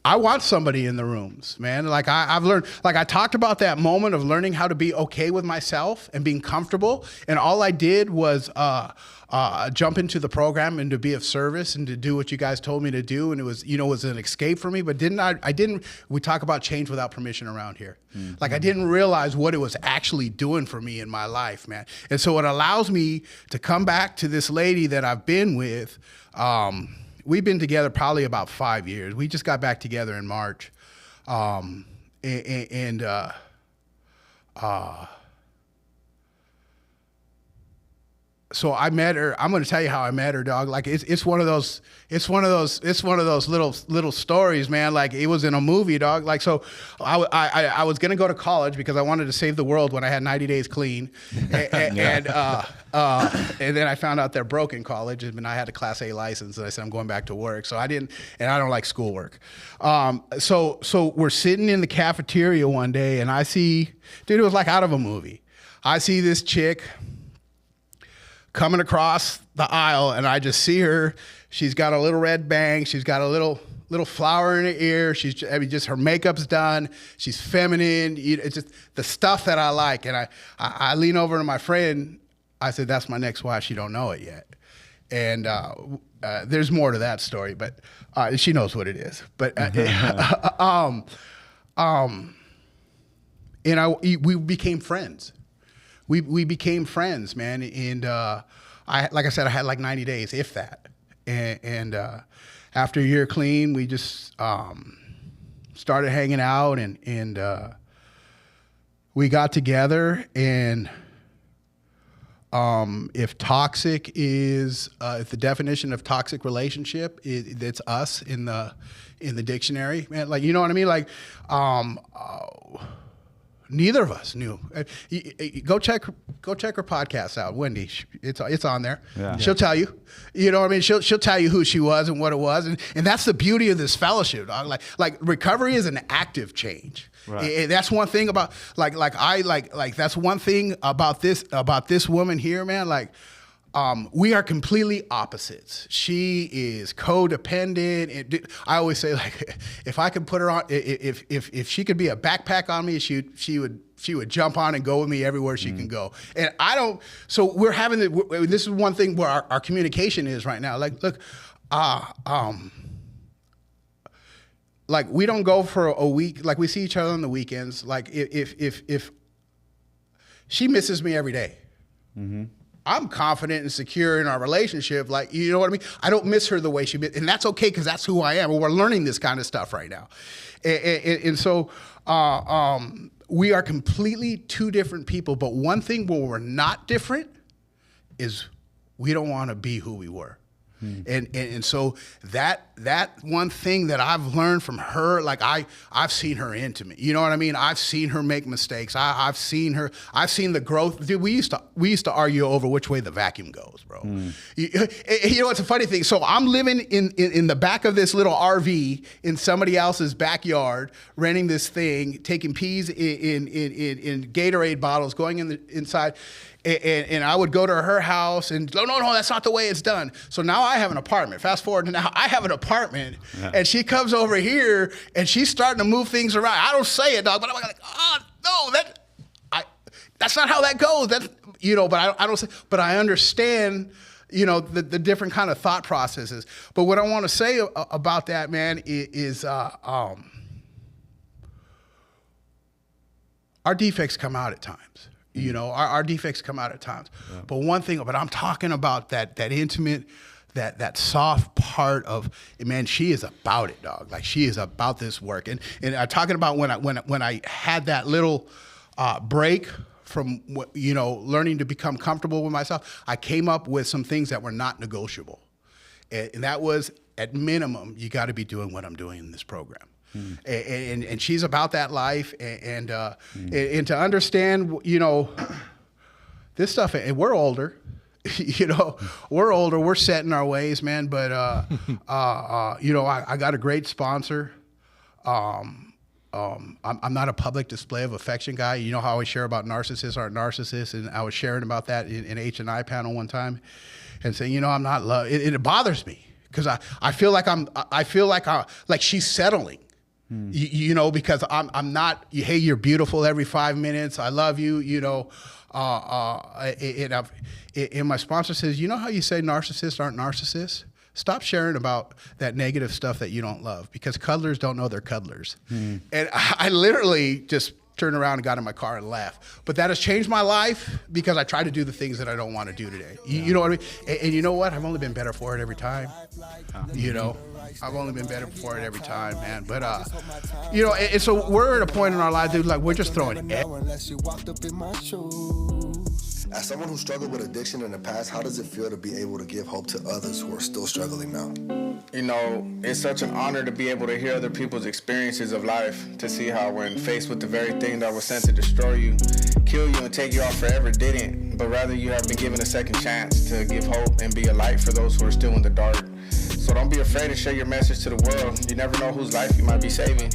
I want somebody in the rooms, man. Like I've learned, like I talked about that moment of learning how to be okay with myself and being comfortable. And all I did was jump into the program and to be of service and to do what you guys told me to do. And it was, you know, it was an escape for me. But we talk about change without permission around here. Like I didn't realize what it was actually doing for me in my life, man. And so it allows me to come back to this lady that I've been with. We've been together probably about 5 years. We just got back together in March. So I met her. I'm going to tell you how I met her, dog. Like it's one of those little stories, man. Like it was in a movie, dog. Like so, I was going to go to college because I wanted to save the world when I had 90 days clean, and then I found out they're broke in college, and I had a Class A license, and I said I'm going back to work. So I didn't, and I don't like schoolwork. So we're sitting in the cafeteria one day, and I see, dude, it was like out of a movie. I see this chick coming across the aisle, and I just see her. She's got a little red bang. She's got a little flower in her ear. Just her makeup's done. She's feminine. It's just the stuff that I like. And I lean over to my friend. I said, "That's my next wife. She don't know it yet." And there's more to that story, but she knows what it is. But we became friends. We became friends, man, and like I said, I had like 90 days, if that, and after a year clean, we just started hanging out, and we got together, and if toxic is if the definition of toxic relationship, it's us in the dictionary, man, like, you know what I mean, like neither of us knew. Go check her podcast out, Wendy. It's on there. Yeah. She'll tell you. You know what I mean? She'll tell you who she was and what it was, and that's the beauty of this fellowship. Dog. Like recovery is an active change. Right. That's one thing about that's one thing about this woman here, man. Like. We are completely opposites. She is codependent. I always say, like, if I could put her on, if she could be a backpack on me, she would jump on and go with me everywhere she can go. And I don't. So we're having this is one thing where our communication is right now. Like, look, like we don't go for a week. Like we see each other on the weekends. Like if she misses me every day. Mm-hmm. I'm confident and secure in our relationship. Like, you know what I mean? I don't miss her the way she miss, and that's okay because that's who I am. We're learning this kind of stuff right now. And so we are completely two different people. But one thing where we're not different is we don't want to be who we were. And so that one thing that I've learned from her, like I've seen her intimate, you know what I mean? I've seen her make mistakes. I've seen the growth. Dude, we used to argue over which way the vacuum goes, bro. You know, it's a funny thing. So I'm living in the back of this little RV in somebody else's backyard, renting this thing, taking peas in Gatorade bottles, going inside. And I would go to her house and no, that's not the way it's done. So now I have an apartment. Fast forward to now, I have an apartment, and she comes over here and she's starting to move things around. I don't say it, dog, but I'm like, oh no, that's not how that goes. That's, you know, but I don't say. But I understand, you know, the different kind of thought processes. But what I want to say about that, man, is our defects come out at times. You know, our defects come out at times. Yeah. But one thing, but I'm talking about that intimate, that soft part of, man, she is about it, dog. Like she is about this work. And I'm talking about when I had that little break from, you know, learning to become comfortable with myself, I came up with some things that were not negotiable. And that was, at minimum, you got to be doing what I'm doing in this program. And she's about that life, and to understand, you know, this stuff. And we're older, You know, we're older, we're set in our ways, man. But you know, I got a great sponsor. I'm not a public display of affection guy. You know how I always share about narcissists aren't narcissists, and I was sharing about that in H&I panel one time, and saying, you know, I'm not love. It bothers me because I feel like she's settling. You know, because I'm not. Hey, you're beautiful every 5 minutes. I love you. You know, and my sponsor says, you know how you say narcissists aren't narcissists? Stop sharing about that negative stuff that you don't love, because cuddlers don't know they're cuddlers. And I literally just turned around and got in my car and left. But that has changed my life because I try to do the things that I don't want to do today. You know what I mean? And you know what? I've only been better for it every time. You know, I've only been better for it every time, man. But, you know, and so we're at a point in our life, dude, like we're just throwing it. As someone who struggled with addiction in the past, how does it feel to be able to give hope to others who are still struggling now? You know, it's such an honor to be able to hear other people's experiences of life, to see how when faced with the very thing that was sent to destroy you, kill you, and take you off forever didn't, but rather you have been given a second chance to give hope and be a light for those who are still in the dark. So don't be afraid to share your message to the world. You never know whose life you might be saving.